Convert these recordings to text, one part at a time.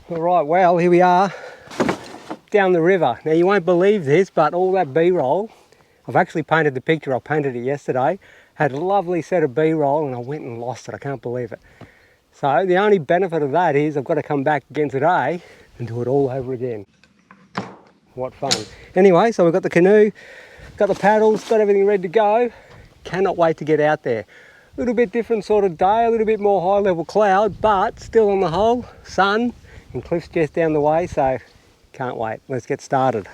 All right, well, here we are down the river. Now you won't believe this, but all that B-roll, I've actually painted the picture, I painted it yesterday, had a lovely set of B-roll and I went and lost it, I can't believe it. So the only benefit of that is I've got to come back again today and do it all over again. What fun. Anyway, so we've got the canoe, got the paddles, got everything ready to go. Cannot wait to get out there. A little bit different sort of day, a little bit more high level cloud, but still on the whole, sun and cliffs just down the way, so can't wait. Let's get started.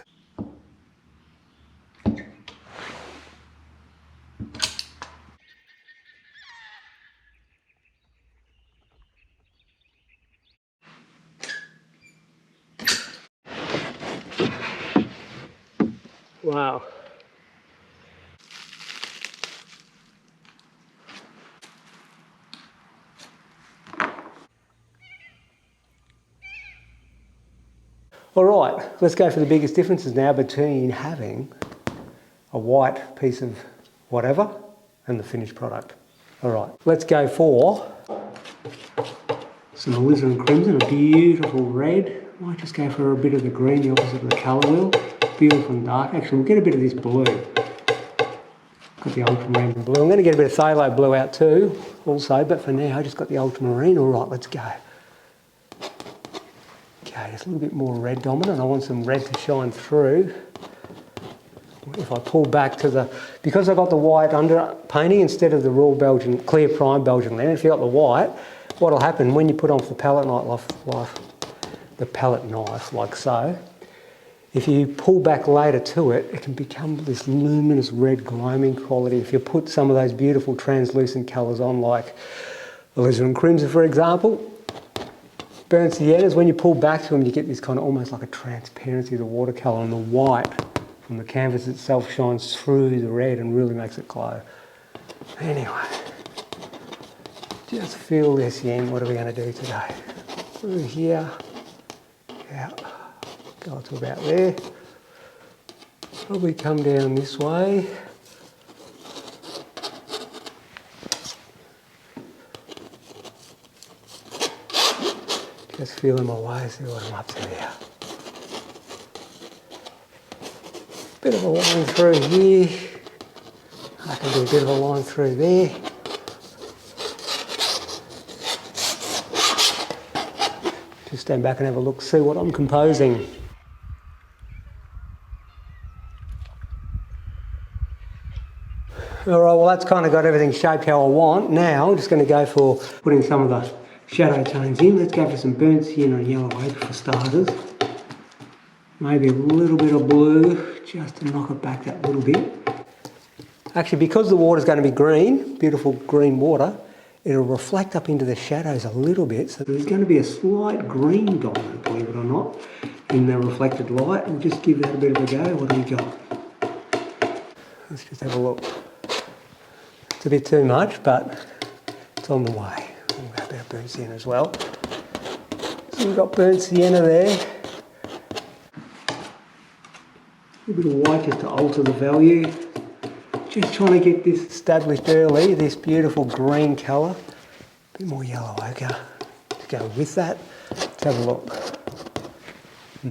Wow. All right, let's go for the biggest differences now between having a white piece of whatever and the finished product. All right, let's go for some alizarin crimson, a beautiful red. Might just go for a bit of the green, the opposite of the colour wheel. Beautiful and dark. Actually, we'll get a bit of this blue. Got the ultramarine blue. I'm going to get a bit of phthalo blue out too, also, but for now I just got the ultramarine. All right, let's go. Okay, just a little bit more red dominant. I want some red to shine through. If I pull back to the, because I got the white under painting instead of the raw Belgian, clear prime Belgian linen, if you got the white, what'll happen when you put on the palette knife like so, if you pull back later to it, it can become this luminous red gloaming quality. If you put some of those beautiful translucent colours on, like alizarin crimson for example, burnt siennas, when you pull back to them you get this kind of almost like a transparency of the watercolour, and the white from the canvas itself shines through the red and really makes it glow. Anyway, just fill this in. What are we going to do today? Through here, out, go to about there. Probably come down this way. Just feeling my way, see what I'm up to here. Bit of a line through here. I can do a bit of a line through there. Just stand back and have a look, see what I'm composing. All right, well that's kind of got everything shaped how I want. Now I'm just going to go for putting some of the shadow tones in. Let's go for some burnt sienna and yellow ochre for starters. Maybe a little bit of blue just to knock it back that little bit. Actually, because the water's going to be green, beautiful green water, it'll reflect up into the shadows a little bit. So there's going to be a slight green dominant, believe it or not, in the reflected light. We'll just give that a bit of a go. What do we got? Let's just have a look. It's a bit too much, but it's on the way. We'll have a bit of burnt sienna as well. So we've got burnt sienna there. A bit of white just to alter the value. Just trying to get this established early, this beautiful green colour. A bit more yellow ochre to go with that. Let's have a look. A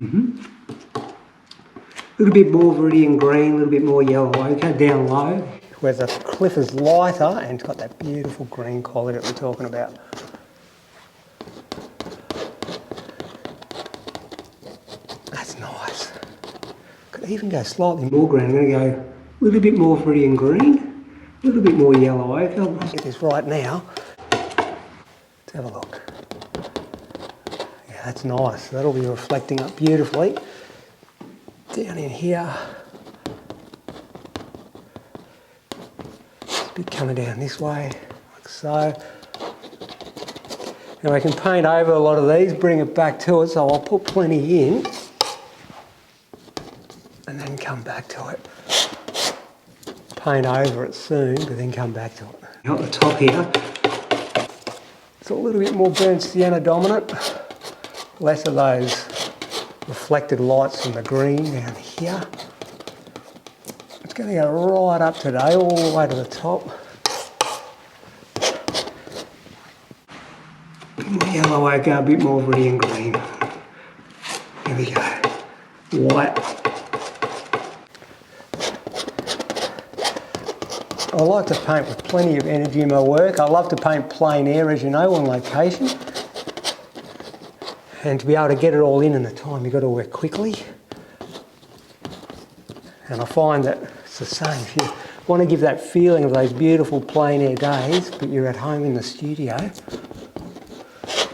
little bit more viridian green, a little bit more yellow ochre down low, where the cliff is lighter and it's got that beautiful green quality that we're talking about. That's nice. Could even go slightly more green. I'm going to go a little bit more viridian green, a little bit more yellow ochre. Let's get this right now. Let's have a look. Yeah, that's nice. That'll be reflecting up beautifully. Down in here. It's a bit coming down this way, like so. Now I can paint over a lot of these, bring it back to it, so I'll put plenty in and then come back to it. Paint over it soon, but then come back to it. At the top here, it's a little bit more burnt sienna dominant, less of those reflected lights from the green down here. It's going to go right up today, all the way to the top. A bit more yellow ochre, a bit more viridian green. Here we go. White. I like to paint with plenty of energy in my work. I love to paint plein air, as you know, on location. And to be able to get it all in the time, you've got to work quickly. And I find that it's the same. If you want to give that feeling of those beautiful plein air days, but you're at home in the studio,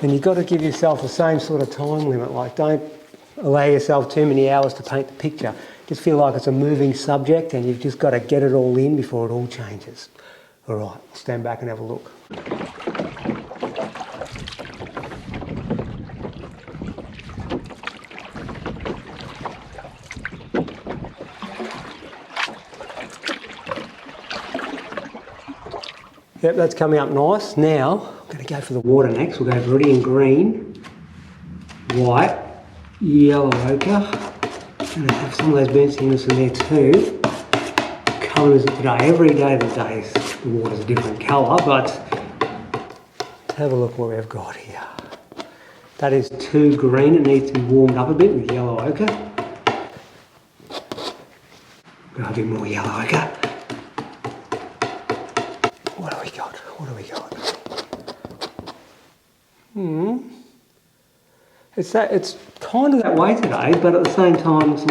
then you've got to give yourself the same sort of time limit. Like, don't allow yourself too many hours to paint the picture. Just feel like it's a moving subject and you've just got to get it all in before it all changes. All right, I'll stand back and have a look. Yep, that's coming up nice. Now, I'm going to go for the water next. We'll go viridian green, white, yellow ochre. I'm going to have some of those burnt siennas in there too. Colours of today. Every day of the day the water's a different colour, but let's have a look what we've got here. That is too green. It needs to be warmed up a bit with yellow ochre. Got a bit more yellow ochre. What do we got? What do we got? It's kind of that way today, but at the same time, that's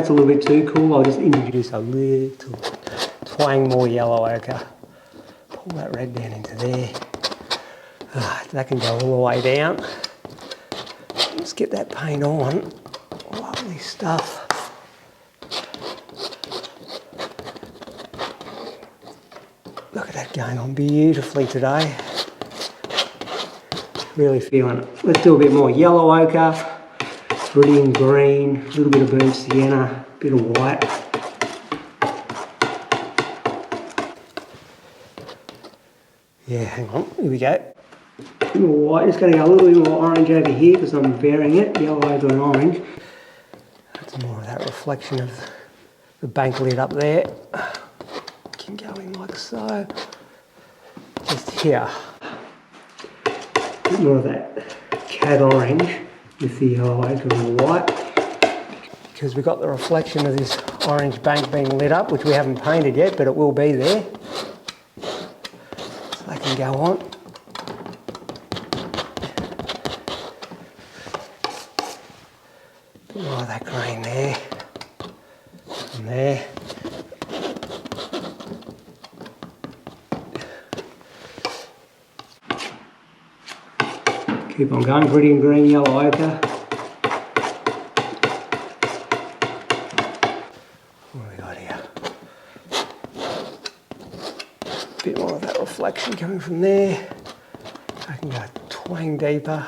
a little bit too cool. I'll just introduce a little twang more yellow ochre. Pull that red down into there. That can go all the way down. Let's get that paint on. Lovely stuff. Look at that going on beautifully today. Really feeling it. Let's do a bit more yellow ochre, viridian green, a little bit of burnt sienna, a bit of white. Yeah, hang on, here we go. A bit more white, just going to go a little bit more orange over here because I'm varying it, yellow ochre and orange. That's more of that reflection of the bank lid up there. Can go in like so. Just here. A bit more of that cad orange with the yellow ochre and the white, because we've got the reflection of this orange bank being lit up, which we haven't painted yet, but it will be there. So that can go on. A bit more of that green there and there. Keep on going, viridian green, yellow ochre. What have we got here? A bit more of that reflection coming from there. I can go twang deeper.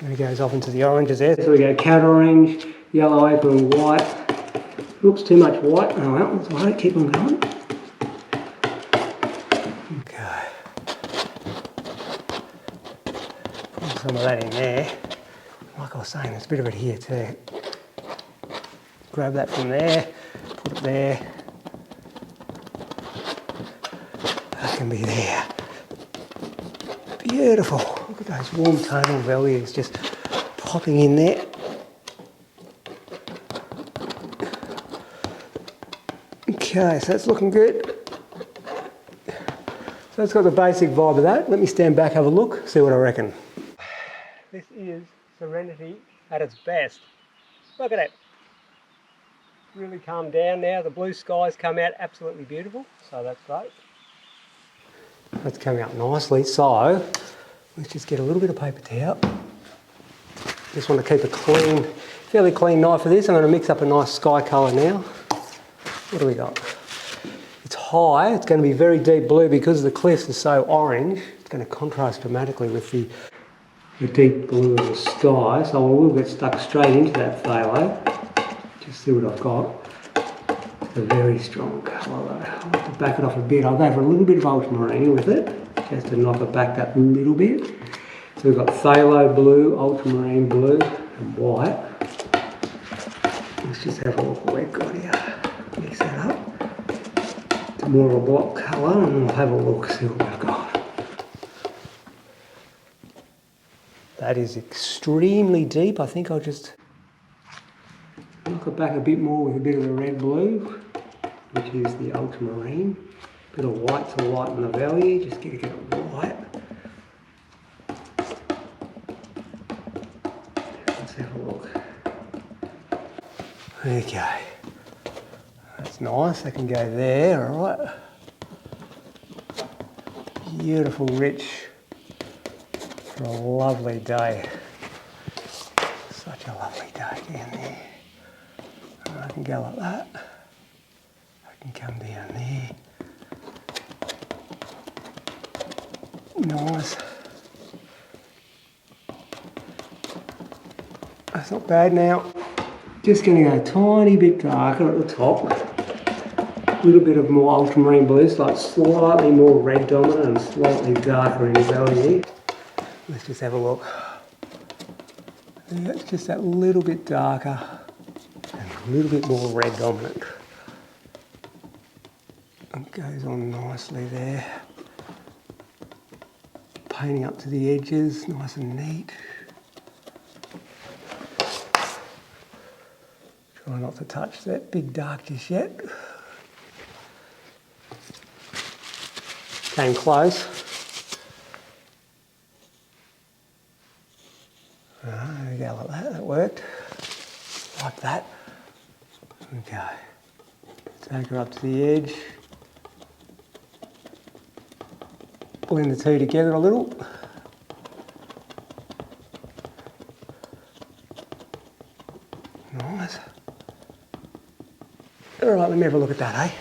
And it goes off into the oranges there. So we go cad orange, yellow ochre and white. Looks too much white. Oh well, that's all right, keep on going. Some of that in there. Like I was saying, there's a bit of it here too. Grab that from there, put it there. That can be there. Beautiful. Look at those warm tonal values just popping in there. Okay, so that's looking good. So it's got the basic vibe of that. Let me stand back, have a look, see what I reckon. This is Serenity at its best. Look at it. Really calmed down now. The blue skies come out absolutely beautiful, so that's great. That's coming out nicely, so let's just get a little bit of paper towel. Just want to keep a clean, fairly clean knife for this. I'm going to mix up a nice sky colour now. What do we got? It's high, it's going to be very deep blue because the cliffs are so orange. It's going to contrast dramatically with the deep blue of the sky, so I will get stuck straight into that phthalo. Just see what I've got. It's a very strong colour though. I'll have to back it off a bit. I'll go for a little bit of ultramarine with it, just to knock it back that little bit. So we've got phthalo blue, ultramarine blue and white. Let's just have a look what we've got here. Mix that up. It's more of a block colour and we'll have a look, see what we've got. That is extremely deep. I think I'll just knock it back a bit more with a bit of the red blue, which is the ultramarine. Bit of white to lighten the value, just get it white. Let's have a look. Okay, that's nice, that can go there, alright. Beautiful, rich, for a lovely day. Such a lovely day down there. And I can go like that. I can come down there. Nice. That's not bad now. Just going to go a tiny bit darker at the top. A little bit of more ultramarine blue, so like slightly more red dominant and slightly darker in value. Let's just have a look. Yeah, it's just that little bit darker and a little bit more red dominant. It goes on nicely there. Painting up to the edges, nice and neat. Try not to touch that big dark just yet. Came close. There we go, like that, that worked. Like that. Okay. Take her up to the edge. Blend the two together a little. Nice. Alright, let me have a look at that, eh?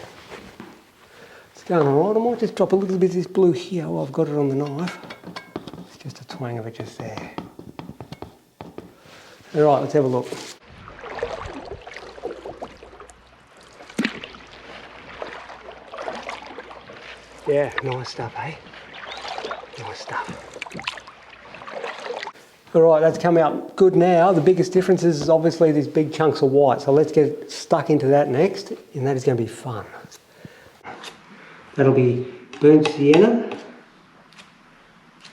It's going alright. I might just drop a little bit of this blue here while I've got it on the knife. It's just a twang of it just there. Alright, let's have a look. Yeah, nice stuff, eh? Nice stuff. Alright, that's come out good now. The biggest difference is obviously these big chunks of white. So let's get stuck into that next, and that is going to be fun. That'll be burnt sienna,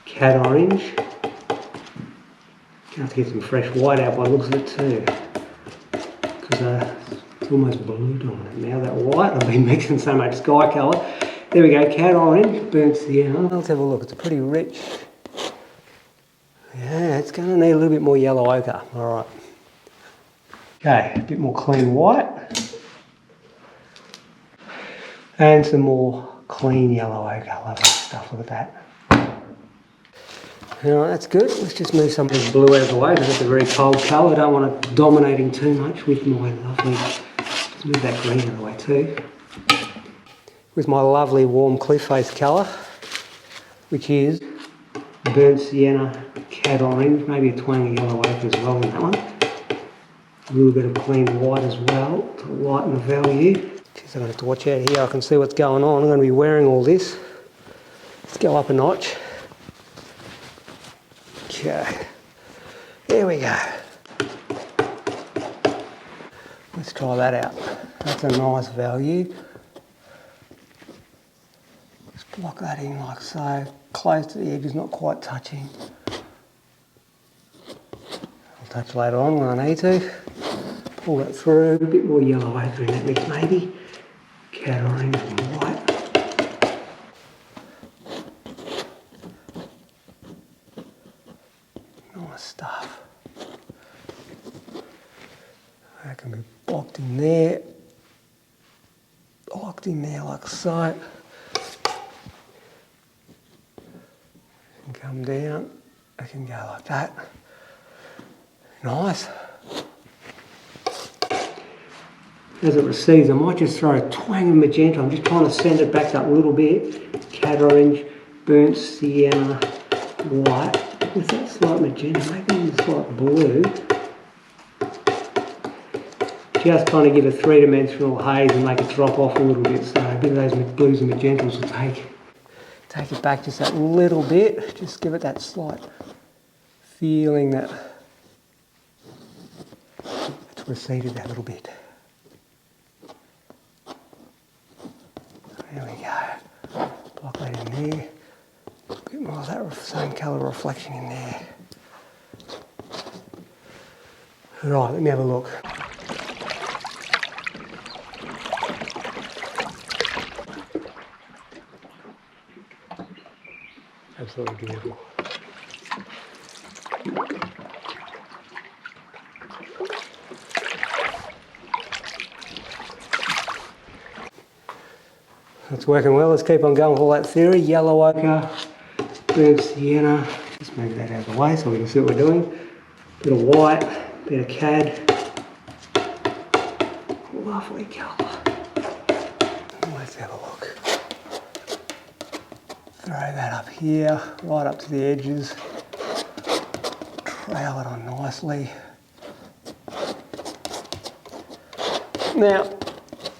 cad orange. Gonna have to get some fresh white out by the looks of it too. Because it's almost blue dominant now, that white. I've been mixing so much sky colour. There we go, cad orange, burnt sienna. Let's have a look, it's a pretty rich. Yeah, it's going to need a little bit more yellow ochre. Alright. Okay, a bit more clean white. And some more clean yellow ochre. Lovely stuff, look at that. Alright, that's good. Let's just move some of this blue out of the way because it's a very cold colour. I don't want it dominating too much with my lovely... Just move that green out of the way too. With my lovely warm cliff face colour, which is burnt sienna, cad orange, maybe a twang of yellow ochre as well in that one. A little bit of clean white as well to lighten the value. Jeez, I'm going to have to watch out here, I can see what's going on. I'm going to be wearing all this. Let's go up a notch. Okay, there we go. Let's try that out. That's a nice value. Just block that in like so. Close to the edges, not quite touching. I'll touch later on when I need to. Pull that through. A bit more yellow ochre in that mix maybe. Cad orange and white. Nice stuff. That can be blocked in there. Locked in there like so. Come down, I can go like that. Nice. As it recedes, I might just throw a twang of magenta. I'm just trying to send it back up a little bit. Cad orange, burnt sienna, white. With that slight magenta, maybe a slight blue. Just kind of give a three-dimensional haze and make it drop off a little bit. So a bit of those blues and magentas will take it back just that little bit, just give it that slight feeling that it's receded that little bit. There we go. Block that in there. A bit more of that same colour reflection in there. Right, let me have a look. Absolutely beautiful. It's working well. Let's keep on going with all that theory. Yellow ochre, burnt sienna. Just move that out of the way so we can see what we're doing. Bit of white, bit of cad. Lovely colour. Let's have a look. Throw that up here, right up to the edges. Trail it on nicely. Now,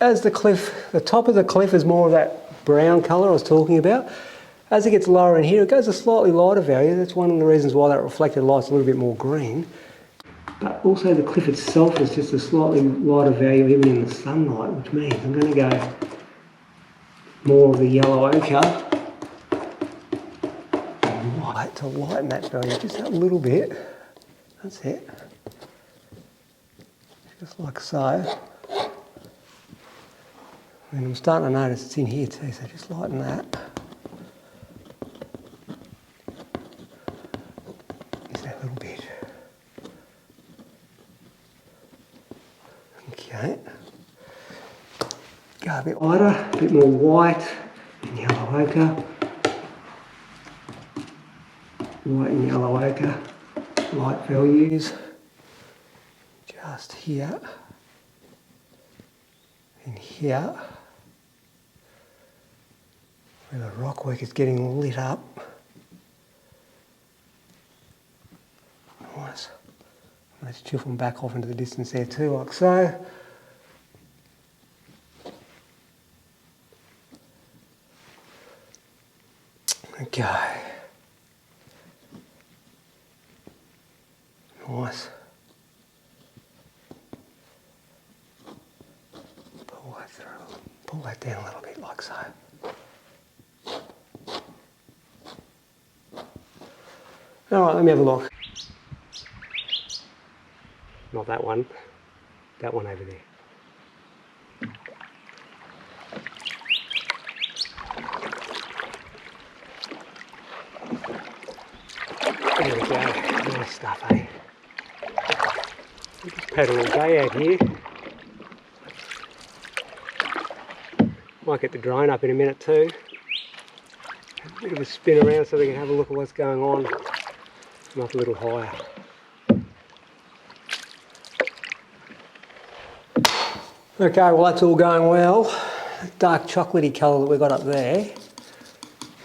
as the cliff, the top of the cliff is more of that brown colour I was talking about. As it gets lower in here, it goes a slightly lighter value. That's one of the reasons why that reflected light's a little bit more green. But also the cliff itself is just a slightly lighter value even in the sunlight, which means I'm going to go more of the yellow ochre and white to lighten that value just a little bit. That's it. Just like so. And I'm starting to notice it's in here too, so just lighten that. Just that little bit. Okay. Go a bit lighter, a bit more white and yellow ochre. White and yellow ochre. Light values. Just here. And here. Where the rockwork is getting lit up. Nice. Let's chill them back off into the distance there too, like so. Okay. Nice. Pull that through. Pull that down a little bit, like so. Alright, let me have a look. Not that one. That one over there. There we go. Nice stuff, eh? Just paddle all day out here. Might get the drone up in a minute too. A bit of a spin around so we can have a look at what's going on. Come up a little higher. Okay, well that's all going well. That dark chocolatey colour that we've got up there.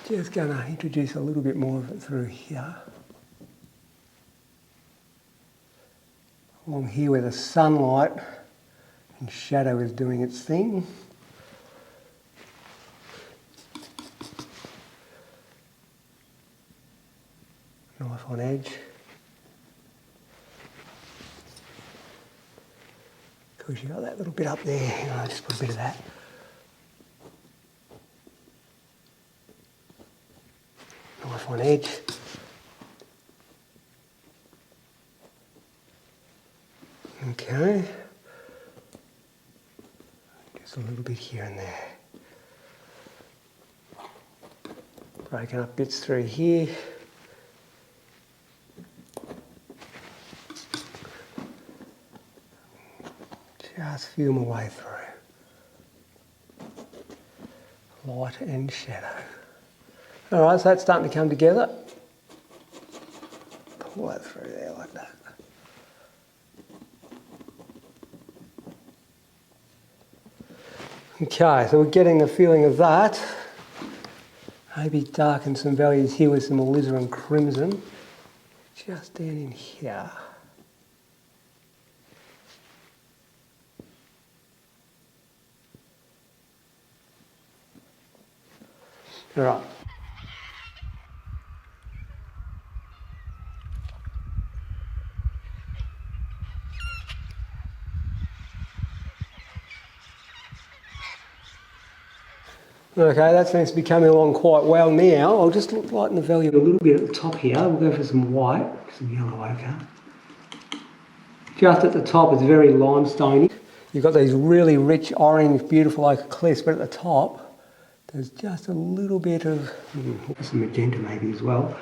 Just going to introduce a little bit more of it through here. Along here where the sunlight and shadow is doing its thing. Knife on edge. Because you got that little bit up there, I'll just put a bit of that. Knife on edge. Okay. Just a little bit here and there. Breaking up bits through here. Just feel my way through. Light and shadow. Alright, so that's starting to come together. Pull that through there like that. Okay, so we're getting the feeling of that. Maybe darken some values here with some alizarin crimson. Just down in here. All right. Okay, that seems to be coming along quite well now. I'll just lighten the value a little bit at the top here. We'll go for some white, some yellow ochre. Just at the top it's very limestoney. You've got these really rich orange beautiful ochre cliffs, but at the top there's just a little bit of some magenta maybe as well.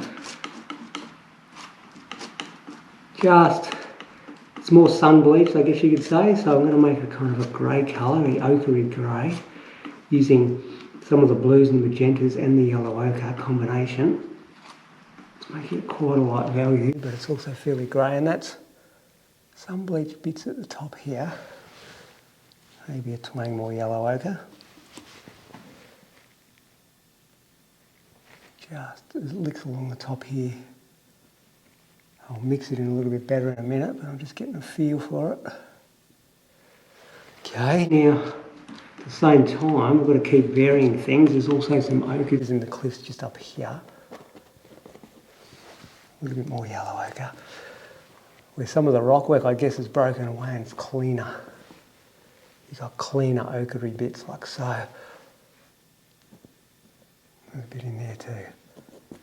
It's more sun bleached, I guess you could say, so I'm going to make a kind of a grey colour, an ochre grey, using some of the blues and magentas and the yellow ochre combination. It's making it quite a light value, but it's also fairly grey, and that's sun bleached bits at the top here. Maybe a twang more yellow ochre. Just licks along the top here. I'll mix it in a little bit better in a minute, but I'm just getting a feel for it. Okay, now at the same time, we've got to keep varying things. There's also some ochres in the cliffs just up here. A little bit more yellow ochre. Where some of the rockwork, I guess, is broken away and it's cleaner. You've got cleaner ochre bits like so. There's a bit in there too.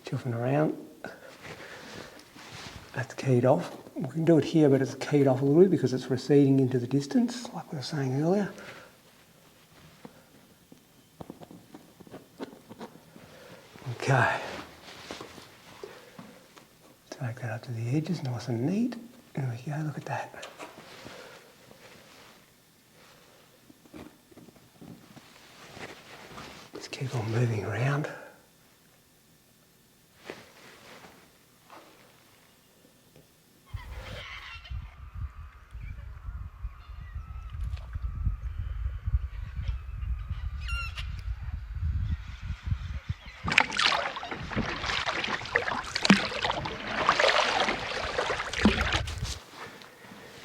Chuffing around. That's keyed off. We can do it here, but it's keyed off a little bit because it's receding into the distance, like we were saying earlier. Okay. Take that up to the edges, nice and neat. There we go, look at that. Just keep on moving around.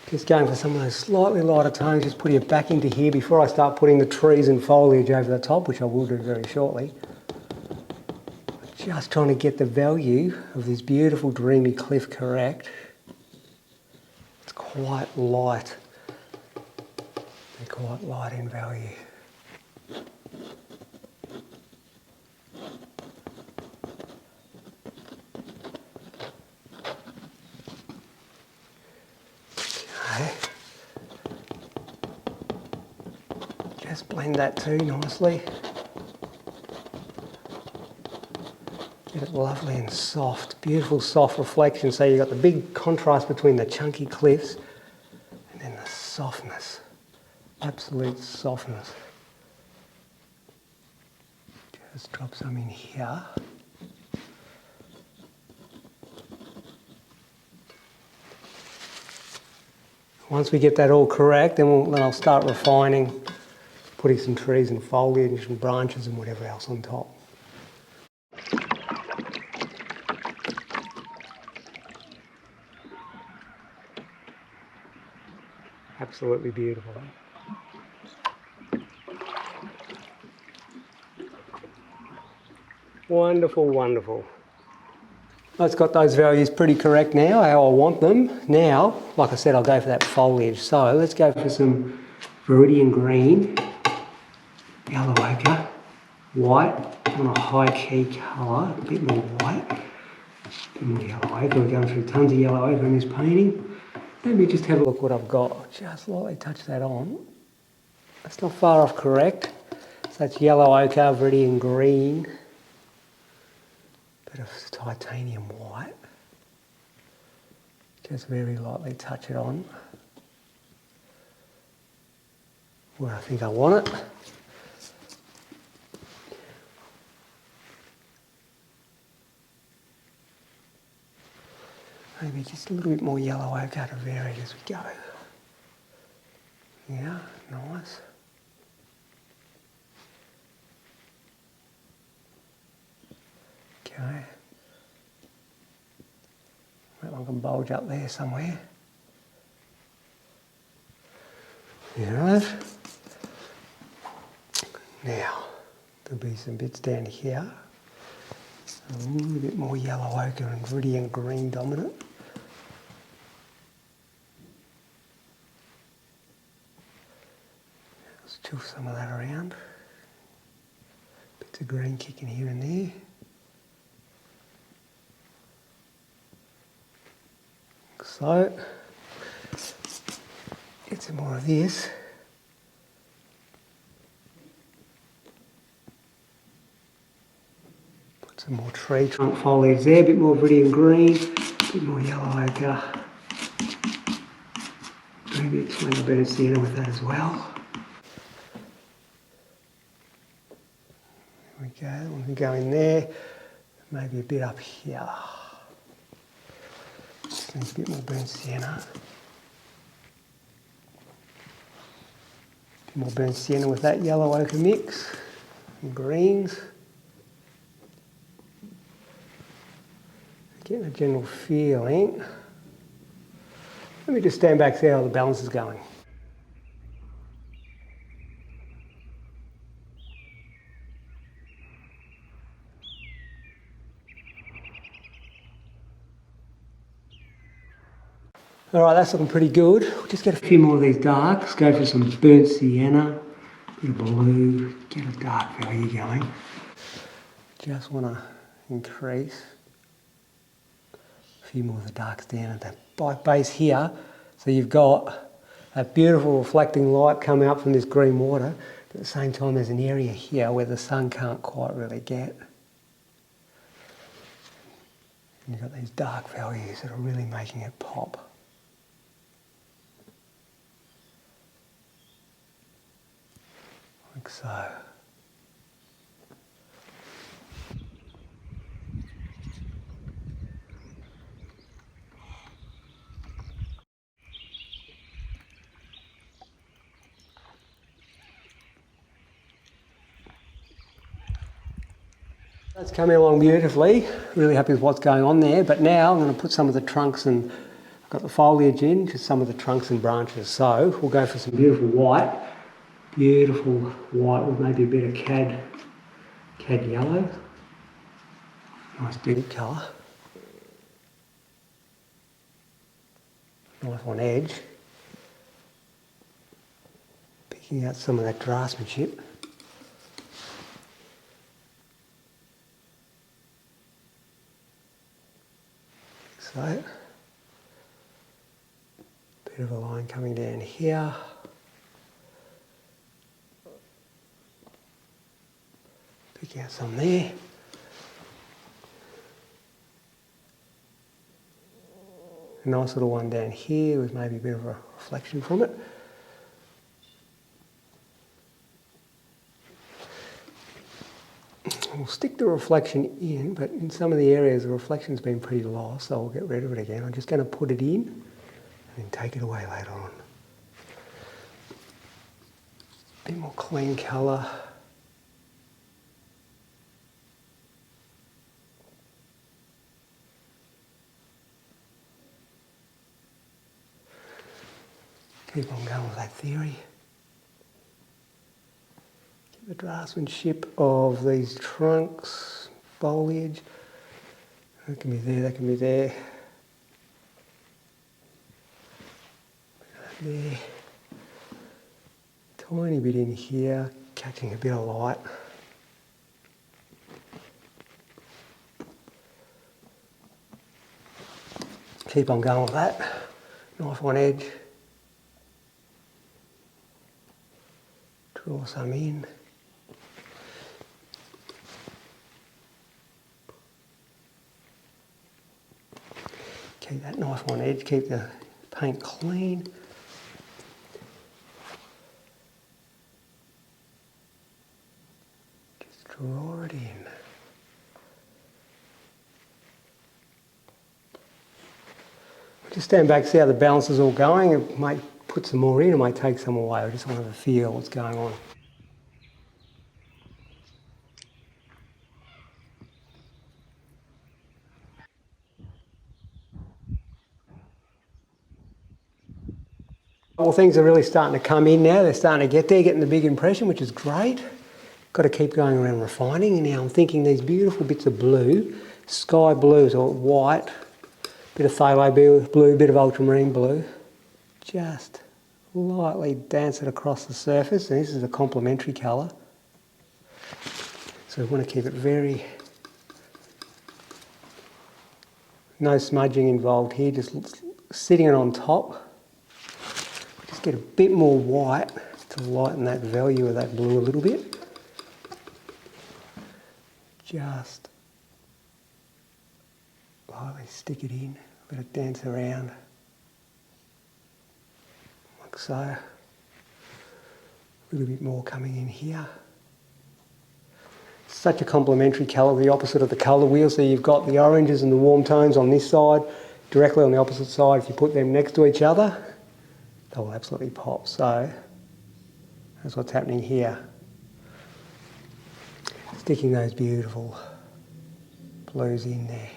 Just going for some of those slightly lighter tones, just putting it back into here before I start putting the trees and foliage over the top, which I will do very shortly. Just trying to get the value of this beautiful dreamy cliff correct. It's quite light. They're quite light in value. Just blend that too nicely. Get it lovely and soft, beautiful soft reflection. So you've got the big contrast between the chunky cliffs and then the softness, absolute softness. Just drop some in here. Once we get that all correct, then I'll start refining, putting some trees and foliage and branches and whatever else on top. Absolutely beautiful. Wonderful, wonderful. It's got those values pretty correct now, how I want them. Now, like I said, I'll go for that foliage. So let's go for some viridian green, yellow ochre, white on a high key colour, a bit more white, a bit more yellow ochre. We're going through tons of yellow ochre in this painting. Let me just have a look what I've got. Just lightly touch that on. That's not far off correct. So that's yellow ochre, viridian green, bit of titanium white. Just very lightly touch it on where I think I want it. Maybe just a little bit more yellow ochre to vary as we go. Yeah, nice. Okay. That one can bulge up there somewhere. Alright. Now, there'll be some bits down here. A little bit more yellow ochre and viridian green dominant. Let's chuff some of that around. Bits of green kicking here and there. So, some more of this. Put some more tree trunk foliage there, a bit more viridian green, a bit more yellow ochre. Maybe explain a bit of sienna with that as well. There we go, we can go in there, maybe a bit up here. Just needs a bit more burnt sienna. A bit more burnt sienna with that yellow ochre mix and greens. Getting a general feeling. Let me just stand back, see how the balance is going. All right, that's looking pretty good. We'll just get a few more of these darks, go for some burnt sienna, a bit of blue, get a dark value going. Just want to increase a few more of the darks down at that base here. So you've got that beautiful reflecting light coming up from this green water, but at the same time there's an area here where the sun can't quite really get. And you've got these dark values that are really making it pop. Like so. That's coming along beautifully. Really happy with what's going on there. But now I'm going to put some of the trunks and I've got the foliage in, just some of the trunks and branches. So we'll go for some beautiful white. Beautiful white with maybe a bit of cad yellow. Nice deep colour. Nice on edge. Picking out some of that draftsmanship. So, bit of a line coming down here. Pick out some there. A nice little one down here with maybe a bit of a reflection from it. We'll stick the reflection in, but in some of the areas the reflection's been pretty lost, so I'll get rid of it again. I'm just going to put it in and then take it away later on. A bit more clean colour. Keep on going with that theory. Get the draftsmanship of these trunks, foliage. That can be there, that can be there. There. Tiny bit in here, catching a bit of light. Keep on going with that. Knife on edge. Draw some in. Keep that knife on edge, keep the paint clean. Just draw it in. Just stand back, see how the balance is all going. It might put some more in, it might take some away. I just want to feel what's going on. Well, things are really starting to come in now. They're starting to get there, getting the big impression, which is great. Got to keep going around refining. And now I'm thinking these beautiful bits of blue, sky blues or white, bit of phthalo blue, bit of ultramarine blue. Just lightly dance it across the surface. And this is a complementary colour. So we want to keep it very... No smudging involved here, just sitting it on top. Just get a bit more white to lighten that value of that blue a little bit. Just lightly stick it in, let it dance around, like so. A little bit more coming in here. Such a complementary colour, the opposite of the colour wheel. So you've got the oranges and the warm tones on this side, directly on the opposite side. If you put them next to each other, they'll absolutely pop. So that's what's happening here. Sticking those beautiful blues in there.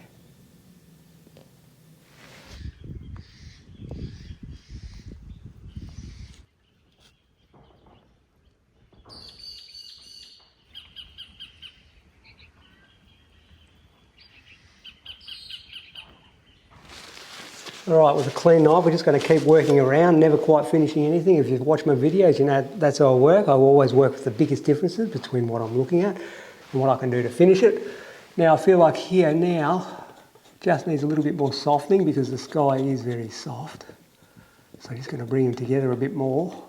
Alright, with a clean knife, we're just going to keep working around, never quite finishing anything. If you've watched my videos, you know that's how I work. I always work with the biggest differences between what I'm looking at and what I can do to finish it. Now I feel like here now, just needs a little bit more softening because the sky is very soft. So I'm just going to bring them together a bit more.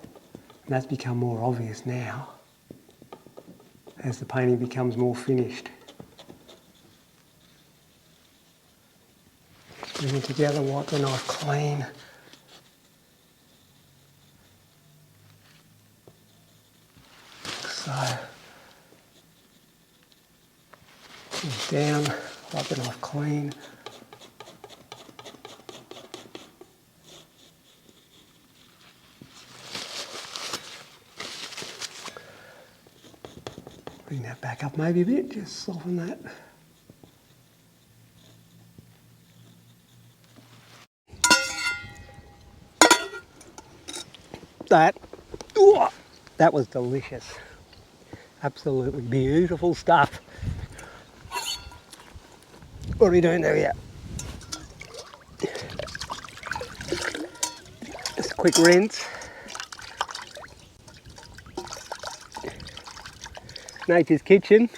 And that's become more obvious now as the painting becomes more finished. Bring it together, wipe the knife clean. So, down, wipe the knife clean. Bring that back up maybe a bit, just soften that. That was delicious. Absolutely beautiful stuff. What are we doing there yet? Just a quick rinse. Nature's kitchen.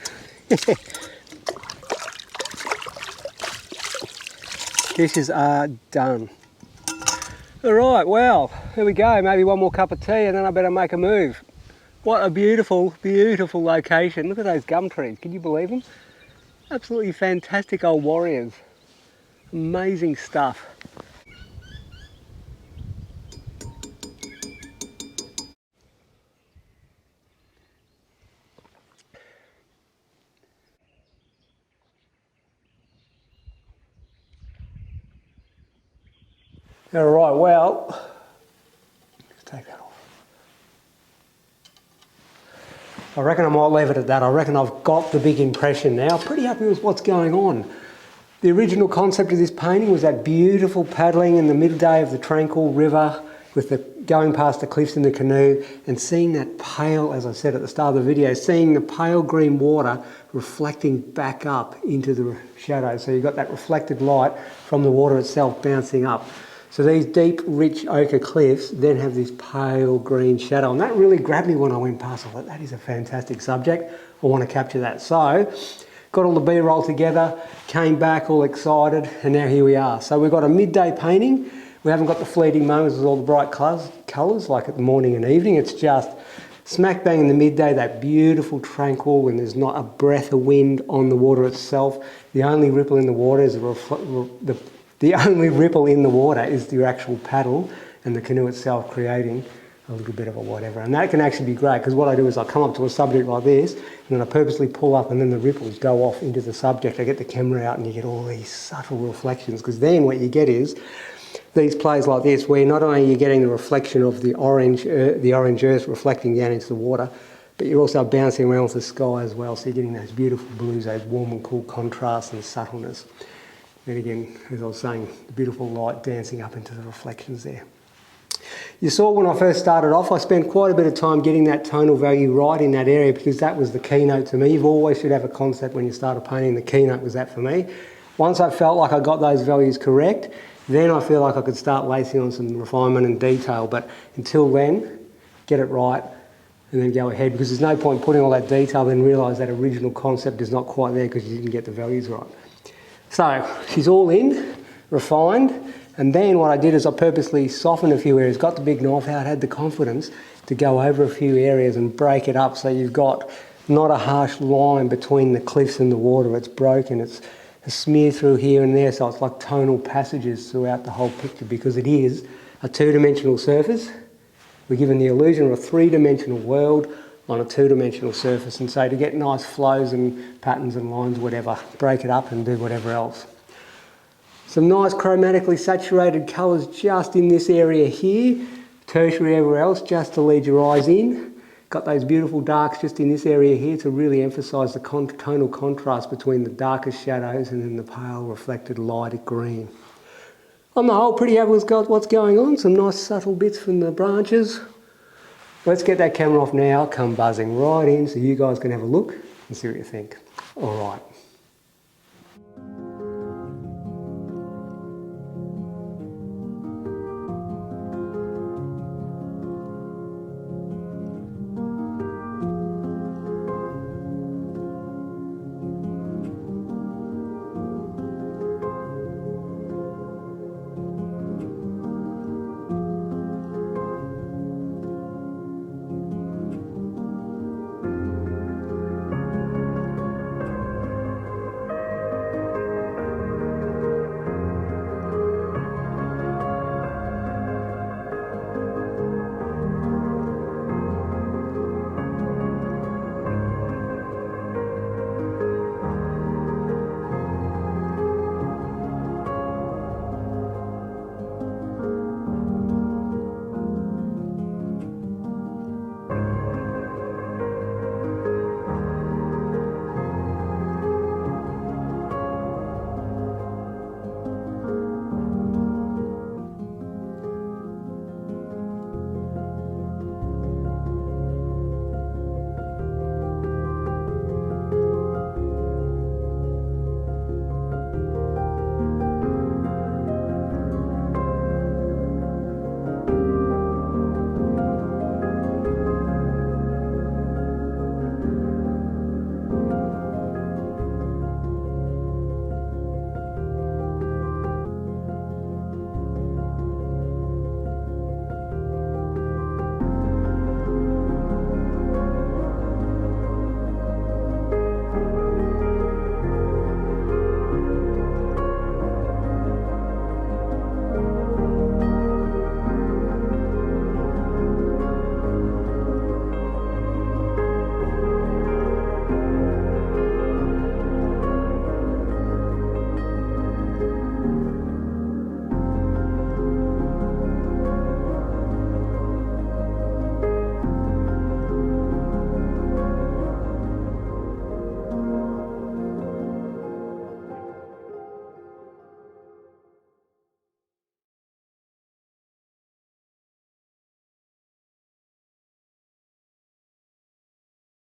Dishes are done. Alright, well, there we go. Maybe one more cup of tea and then I better make a move. What a beautiful, beautiful location. Look at those gum trees. Can you believe them? Absolutely fantastic old warriors. Amazing stuff. Alright, well, let's take that off. I reckon I might leave it at that. I reckon I've got the big impression now. Pretty happy with what's going on. The original concept of this painting was that beautiful paddling in the midday of the tranquil river with the going past the cliffs in the canoe and seeing that pale, as I said at the start of the video, seeing the pale green water reflecting back up into the shadows. So you've got that reflected light from the water itself bouncing up. So these deep, rich ochre cliffs then have this pale green shadow. And that really grabbed me when I went past. I thought, that is a fantastic subject. I want to capture that. So, got all the B-roll together, came back all excited, and now here we are. So we've got a midday painting. We haven't got the fleeting moments with all the bright colours like at the morning and evening. It's just smack bang in the midday, that beautiful tranquil when there's not a breath of wind on the water itself. The only ripple in the water is the only ripple in the water is the actual paddle and the canoe itself creating a little bit of a whatever. And that can actually be great because what I do is I come up to a subject like this and then I purposely pull up and then the ripples go off into the subject. I get the camera out and you get all these subtle reflections because then what you get is these plays like this where not only are you getting the reflection of the orange earth reflecting down into the water, but you're also bouncing around with the sky as well. So you're getting those beautiful blues, those warm and cool contrasts and subtleness. Then again, as I was saying, the beautiful light dancing up into the reflections there. You saw when I first started off, I spent quite a bit of time getting that tonal value right in that area because that was the keynote to me. You always should have a concept when you start painting. The keynote was that for me. Once I felt like I got those values correct, then I feel like I could start lacing on some refinement and detail. But until then, get it right and then go ahead because there's no point putting all that detail and realise that original concept is not quite there because you didn't get the values right. So she's all in, refined, And then what I did is I purposely softened a few areas, got the big knife out, had the confidence to go over a few areas and break it up so you've got not a harsh line between the cliffs and the water. It's broken, it's a smear through here and there, so it's like tonal passages throughout the whole picture because it is a two-dimensional surface. We're given the illusion of a three-dimensional world on a two-dimensional surface, and so to get nice flows and patterns and lines, whatever, break it up and do whatever else. Some nice chromatically saturated colours just in this area here, tertiary everywhere else, just to lead your eyes in. Got those beautiful darks just in this area here to really emphasise the tonal contrast between the darkest shadows and then the pale reflected lighter green. On the whole, pretty happy with what's going on. Some nice subtle bits from the branches. Let's get that camera off now, come buzzing right in so you guys can have a look and see what you think. All right.